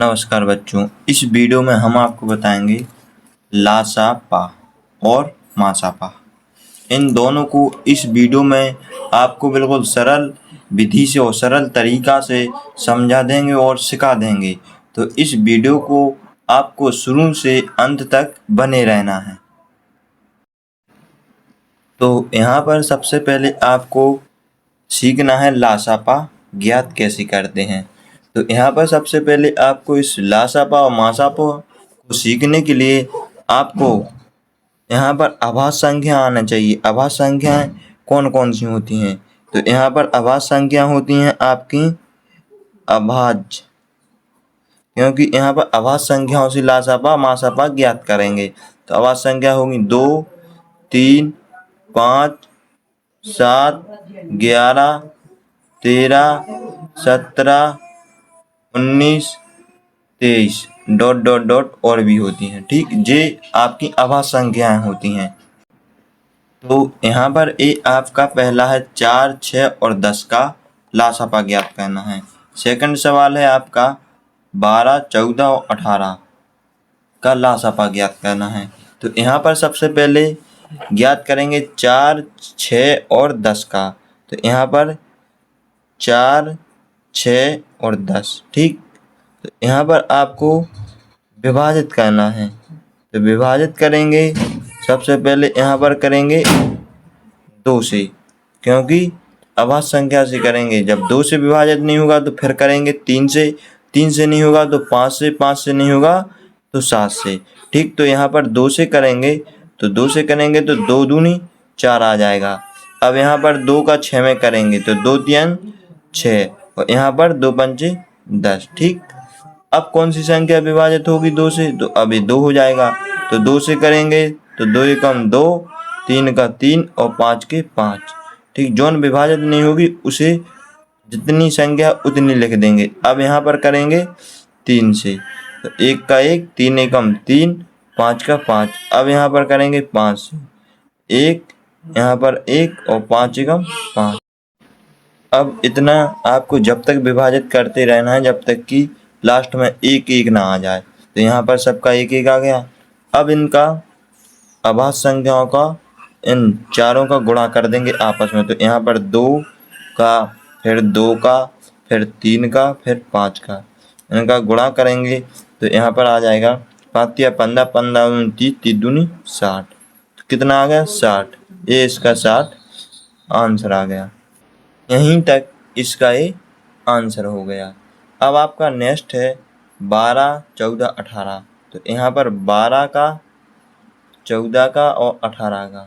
नमस्कार बच्चों, इस वीडियो में हम आपको बताएंगे लासापा और मासापा। इन दोनों को इस वीडियो में आपको बिल्कुल सरल विधि से और सरल तरीका से समझा देंगे और सिखा देंगे। तो इस वीडियो को आपको शुरू से अंत तक बने रहना है। तो यहाँ पर सबसे पहले आपको सीखना है लासापा ज्ञात कैसे करते हैं। तो यहाँ पर सबसे पहले आपको इस लासापा और मासापा को सीखने के लिए आपको यहाँ पर आभाज्य संख्या आना चाहिए। आभाज्य संख्याएं कौन कौन सी होती हैं? तो यहाँ पर आभाज्य संख्या होती हैं आपकी अभाज्य, क्योंकि यहाँ पर अभाज्य संख्याओं से लासापा मासापा ज्ञात करेंगे। तो अभाज्य संख्या होगी 2, 3, 5, 7, 11, 13, 17, 19, 23 ... और भी होती हैं। ठीक, ये आपकी आभाज्य संख्याएं होती हैं। तो यहाँ पर ये आपका पहला है 4, 6 और 10 का लासापा ज्ञात करना है। सेकंड सवाल है आपका 12, 14 और 18 का लासापा ज्ञात करना है। तो यहाँ पर सबसे पहले ज्ञात करेंगे 4, 6 और 10 का। तो यहाँ पर 4, 6 और 10। ठीक, तो यहाँ पर आपको विभाजित करना है। तो विभाजित करेंगे सबसे पहले यहाँ पर करेंगे 2 से, क्योंकि अभाज्य संख्या से करेंगे। जब 2 से विभाजित नहीं होगा तो फिर करेंगे 3 से, 3 से नहीं होगा तो 5 से, 5 से नहीं होगा तो 7 से। ठीक, तो यहाँ पर 2 से करेंगे तो 2 से करेंगे तो 2 दूनी 4 आ जाएगा। अब यहाँ पर 2 का 6 में करेंगे तो 2 तियां 6 और यहाँ पर 2 पंचे 10। ठीक, अब कौन सी संख्या विभाजित होगी 2 से? तो अब ये 2 हो जाएगा। तो 2 से करेंगे तो 2 एकम 2, 3 का 3 और 5 के 5। ठीक, जोन विभाजित नहीं होगी उसे जितनी संख्या उतनी लिख देंगे। अब यहाँ पर करेंगे 3 से, तो 1 का 1, 3 एकम 3, 5 का 5। अब यहाँ पर करेंगे 5 से, 1, यहाँ पर 1 और 5 एकम 5। अब इतना आपको जब तक विभाजित करते रहना है जब तक कि लास्ट में 1 1 ना आ जाए। तो यहाँ पर सबका 1 1 आ गया। अब इनका अभाज्य संख्याओं का इन चारों का गुणा कर देंगे आपस में। तो यहाँ पर 2 का, फिर 2 का, फिर 3 का, फिर 5 का, इनका गुणा करेंगे तो यहाँ पर आ जाएगा 5 या 15, 15 29, 3 दूनी 60। तो कितना आ गया? 60। ये इसका 60 आंसर आ गया। यहीं तक इसका ये आंसर हो गया। अब आपका नेक्स्ट है 12, 14, 18। तो यहाँ पर 12 का, 14 का और 18 का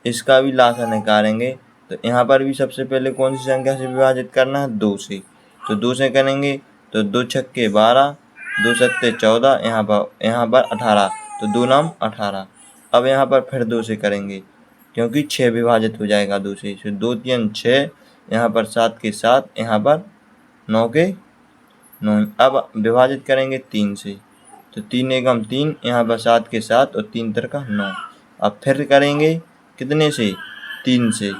इसका भी लासा निकालेंगे। तो यहाँ पर भी सबसे पहले कौन सी संख्या से विभाजित करना है? 2 से। तो 2 से करेंगे तो 2 छक्के 12, 2 सत्ते 14, यहाँ पर 18। तो 2 नाम 18। अब यहाँ पर फिर 2 से करेंगे क्योंकि 6 विभाजित हो जाएगा 2 से। तो 2 3 6, यहाँ पर 7 के 7, यहाँ पर 9 के 9। अब विभाजित करेंगे 3 से, तो 3 एकम 3, यहाँ पर 7 के 7 और 3 तिरका 9। अब फिर करेंगे कितने से? 3 से,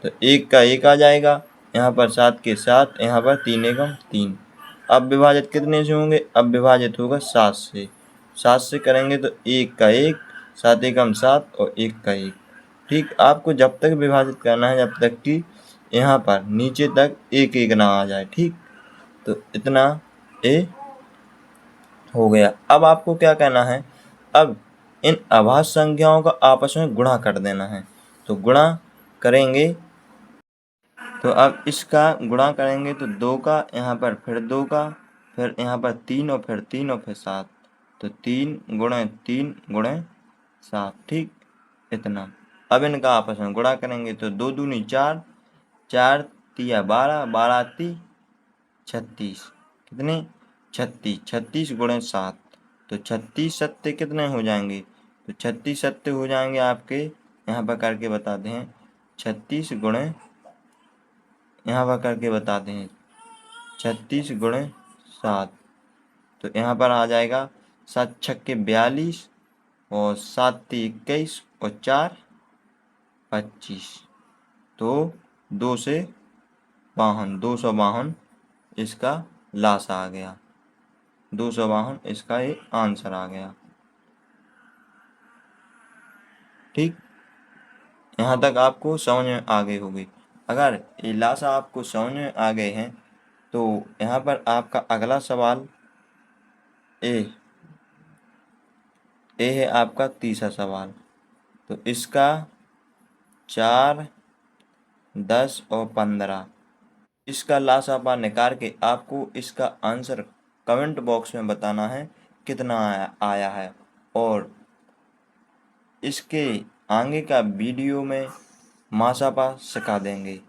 तो 1 का 1 आ जाएगा, यहाँ पर 7 के 7, यहाँ पर 3 एकम 3। अब विभाजित कितने से होंगे? अब विभाजित होगा 7 से। 7 से करेंगे तो 1 का 1, 7 एकम 7 और 1 का 1। ठीक, आपको जब तक विभाजित करना है जब तक कि यहाँ पर नीचे तक 1 1 ना आ जाए। ठीक, तो इतना ए हो गया। अब आपको क्या करना है? अब इन अभाज्य संख्याओं का आपस में गुणा कर देना है। तो गुणा करेंगे तो अब इसका गुणा करेंगे तो 2 का, यहाँ पर फिर 2 का, फिर यहाँ पर 3 और फिर 3 और फिर 7। तो 3 गुणे 3 गुणे 7। ठीक, इतना। अब इनका आपस में गुणा करेंगे तो 2 दूनी 4, 4 तिया 12, 12 ती 36। कितने? 36। 36 गुणे 7। तो 36 सत्ते कितने हो जाएंगे? तो 36 सत्ते हो जाएंगे आपके, यहाँ पर करके बताते हैं, 36 गुणे, यहाँ पर करके बताते हैं 36 गुणे 7। तो यहाँ पर आ जाएगा 7 छक्के 42 और 7 ती 21 और 4 25। तो 2 से 52, 252 इसका लासा आ गया। 252 इसका ये आंसर आ गया। ठीक, यहाँ तक आपको समझ में आ गई होगी। अगर ये लासा आपको समझ में आ गए हैं तो यहाँ पर आपका अगला सवाल ए है आपका तीसरा सवाल। तो इसका 4, 10 और 15 इसका लासापा निकाल के आपको इसका आंसर कमेंट बॉक्स में बताना है कितना आया है, और इसके आगे का वीडियो में मासापा सिखा देंगे।